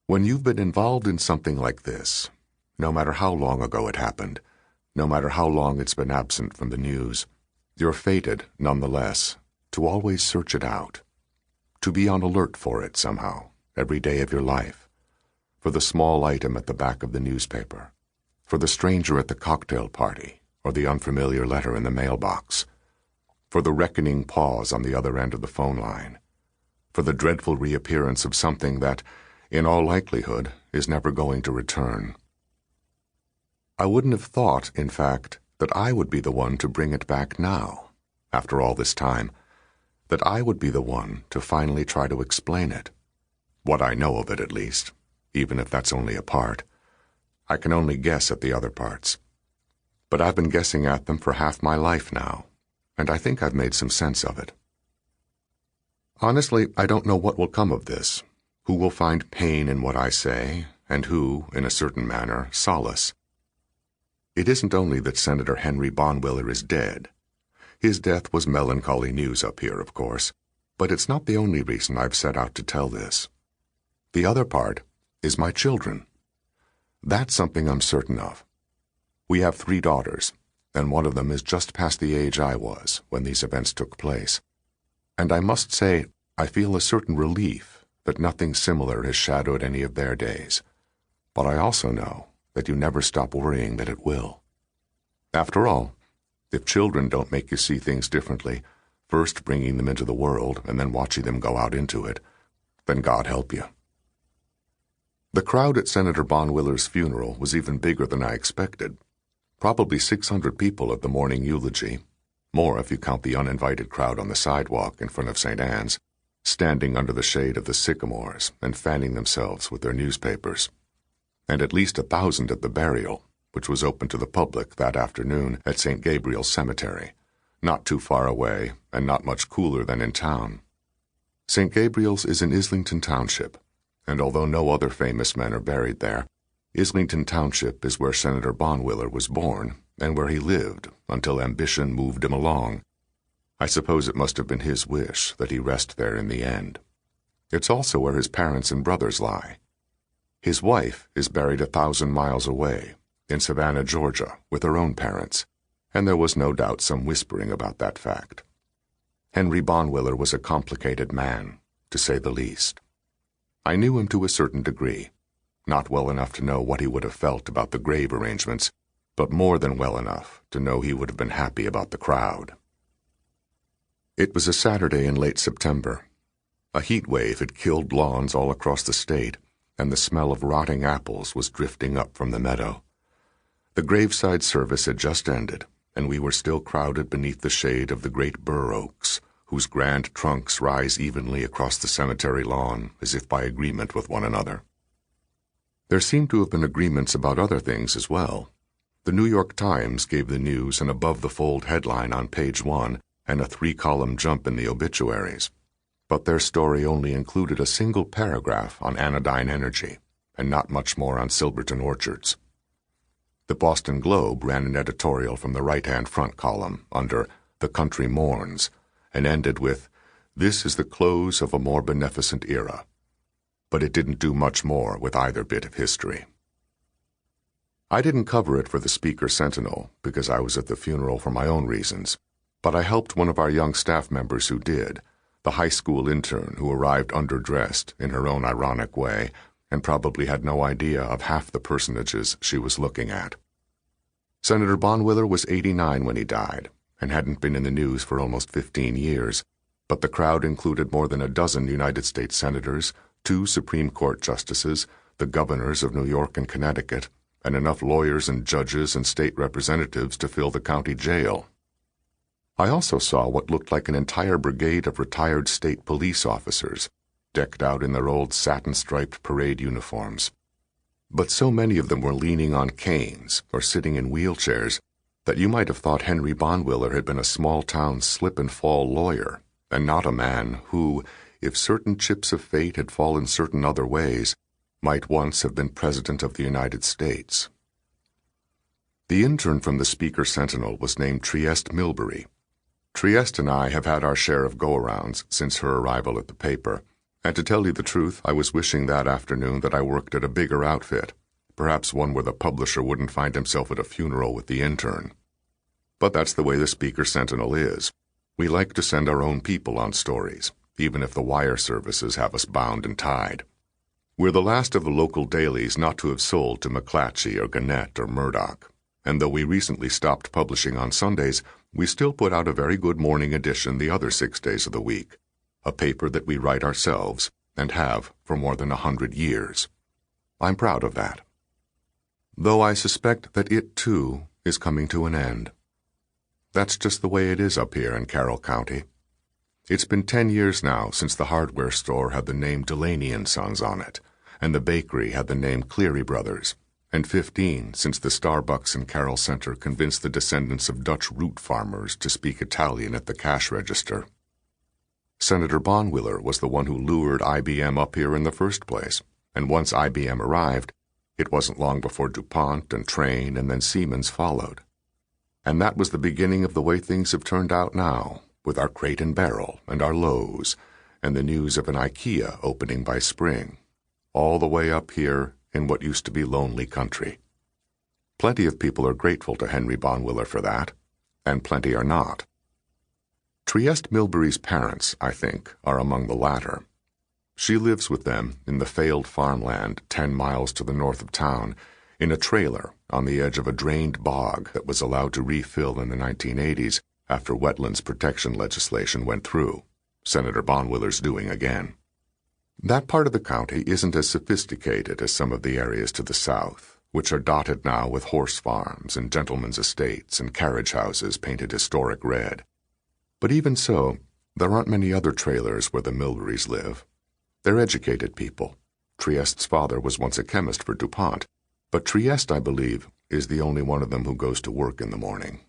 When you've been involved in something like this, no matter how long ago it happened, no matter how long it's been absent from the news, you're fated, nonetheless, to always search it out, to be on alert for it somehow, every day of your life, for the small item at the back of the newspaper, for the stranger at the cocktail party, or the unfamiliar letter in the mailbox, for the reckoning pause on the other end of the phone line, for the dreadful reappearance of something that, in all likelihood, is never going to return. I wouldn't have thought, in fact, that I would be the one to bring it back now, after all this time, that I would be the one to finally try to explain it. What I know of it, at least, even if that's only a part. I can only guess at the other parts. But I've been guessing at them for half my life now, and I think I've made some sense of it. Honestly, I don't know what will come of this, who will find pain in what I say, and who, in a certain manner, solace. It isn't only that Senator Henry Bonwiller is dead. His death was melancholy news up here, of course, but it's not the only reason I've set out to tell this. The other part is my children. That's something I'm certain of. We have 3 daughters, and one of them is just past the age I was when these events took place. And I must say, I feel a certain relief that nothing similar has shadowed any of their days. But I also know that you never stop worrying that it will. After all, if children don't make you see things differently, first bringing them into the world and then watching them go out into it, then God help you. The crowd at Senator Bonwiller's funeral was even bigger than I expected. Probably 600 people at the morning eulogy, more if you count the uninvited crowd on the sidewalk in front of St. Anne's, standing under the shade of the sycamores and fanning themselves with their newspapers. And at least 1,000 at the burial, which was open to the public that afternoon at St. Gabriel's Cemetery, not too far away and not much cooler than in town. St. Gabriel's is in Islington Township, and although no other famous men are buried there, Islington Township is where Senator Bonwiller was born and where he lived until ambition moved him along. I suppose it must have been his wish that he rest there in the end. It's also where his parents and brothers lie. His wife is buried 1,000 miles away, in Savannah, Georgia, with her own parents, and there was no doubt some whispering about that fact. Henry Bonwiller was a complicated man, to say the least. I knew him to a certain degree, not well enough to know what he would have felt about the grave arrangements, but more than well enough to know he would have been happy about the crowd. It was a Saturday in late September. A heat wave had killed lawns all across the state, and the smell of rotting apples was drifting up from the meadow. The graveside service had just ended, and we were still crowded beneath the shade of the great bur oaks, whose grand trunks rise evenly across the cemetery lawn as if by agreement with one another. There seemed to have been agreements about other things as well. The New York Times gave the news an above-the-fold headline on page 1 and a 3-column jump in the obituaries, but their story only included a single paragraph on anodyne energy and not much more on Silverton orchards. The Boston Globe ran an editorial from the right-hand front column under "The Country Mourns" and ended with, "This is the close of a more beneficent era." But it didn't do much more with either bit of history. I didn't cover it for the Speaker Sentinel because I was at the funeral for my own reasons, but I helped one of our young staff members who did, the high school intern who arrived underdressed in her own ironic way and probably had no idea of half the personages she was looking at. Senator Bonwiller was 89 when he died and hadn't been in the news for almost 15 years, but the crowd included more than a dozen United States senators, 2 Supreme Court justices, the governors of New York and Connecticut, and enough lawyers and judges and state representatives to fill the county jail. I also saw what looked like an entire brigade of retired state police officers, decked out in their old satin-striped parade uniforms. But so many of them were leaning on canes or sitting in wheelchairs that you might have thought Henry Bonwiller had been a small-town slip-and-fall lawyer, and not a man who, if certain chips of fate had fallen certain other ways, might once have been President of the United States. The intern from the Speaker Sentinel was named Trieste Milbury. Trieste and I have had our share of go-arounds since her arrival at the paper, And to tell you the truth, I was wishing that afternoon that I worked at a bigger outfit, perhaps one where the publisher wouldn't find himself at a funeral with the intern. But that's the way the Speaker Sentinel is. We like to send our own people on stories, even if the wire services have us bound and tied. We're the last of the local dailies not to have sold to McClatchy or Gannett or Murdoch, and though we recently stopped publishing on Sundays, we still put out a very good morning edition the other 6 days of the week, a paper that we write ourselves and have for more than 100 years. I'm proud of that. Though I suspect that it, too, is coming to an end. That's just the way it is up here in Carroll County. It's been 10 years now since the hardware store had the name Delaney & Sons on it, and the bakery had the name Cleary Brothers, and 15 since the Starbucks in Carroll Center convinced the descendants of Dutch root farmers to speak Italian at the cash register. Senator Bonwiller was the one who lured IBM up here in the first place, and once IBM arrived, it wasn't long before DuPont and Trane and then Siemens followed. And that was the beginning of the way things have turned out now, with our Crate and Barrel and our Lowe's, and the news of an IKEA opening by spring, all the way up here in what used to be lonely country. Plenty of people are grateful to Henry Bonwiller for that, and plenty are not. Trieste Milbury's parents, I think, are among the latter. She lives with them in the failed farmland 10 miles to the north of town, in a trailer on the edge of a drained bog that was allowed to refill in the 1980s after wetlands protection legislation went through, Senator Bonwiller's doing again. That part of the county isn't as sophisticated as some of the areas to the south, which are dotted now with horse farms and gentlemen's estates and carriage houses painted historic red. But even so, there aren't many other trailers where the Milburys live. They're educated people. Trieste's father was once a chemist for DuPont, but Trieste, I believe, is the only one of them who goes to work in the morning.